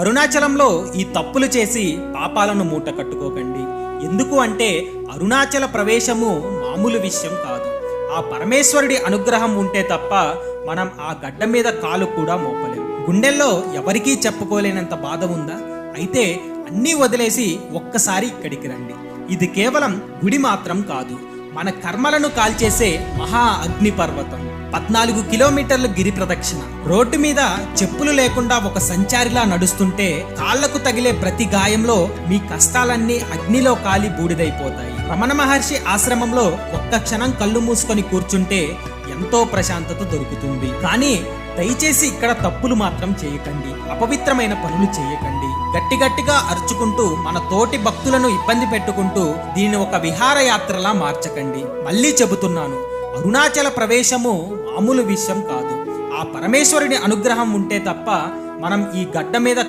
అరుణాచలంలో ఈ తప్పులు చేసి పాపాలను మూట కట్టుకోకండి. ఎందుకు అంటే అరుణాచల ప్రవేశము మామూలు విషయం కాదు. ఆ పరమేశ్వరుడి అనుగ్రహం ఉంటే తప్ప మనం ఆ గడ్డ మీద కాలు కూడా మోపలేం. గుండెల్లో ఎవరికీ చెప్పుకోలేనంత బాధ ఉందా? అయితే అన్నీ వదిలేసి ఒక్కసారి ఇక్కడికి రండి. ఇది కేవలం గుడి మాత్రం కాదు, మన కర్మలను కాల్చేసే మహా అగ్ని పర్వతం. 14 కిలోమీటర్ల గిరి ప్రదక్షిణ. రోడ్డు మీద చెప్పులు లేకుండా ఒక సంచారిలా నడుస్తుంటే కాళ్లకు తగిలే ప్రతి గాయంలో మీ కష్టాలన్నీ అగ్నిలో కాలి బూడిదైపోతాయి. రమణ మహర్షి ఆశ్రమంలో ఒక్క క్షణం కళ్ళు మూసుకొని కూర్చుంటే ఎంతో ప్రశాంతత దొరుకుతుంది. కానీ దయచేసి ఇక్కడ తప్పులు మాత్రం చేయకండి, అపవిత్రమైన పనులు చేయకండి. గట్టిగా అరుచుకుంటూ మన తోటి భక్తులను ఇబ్బంది పెట్టుకుంటూ దీన్ని ఒక విహారయాత్రలా మార్చకండి. మళ్ళీ చెబుతున్నాను, అరుణాచల ప్రవేశము మామూలు విషయం కాదు. ఆ పరమేశ్వరుని అనుగ్రహం ఉంటే తప్ప మనం ఈ గడ్డ మీద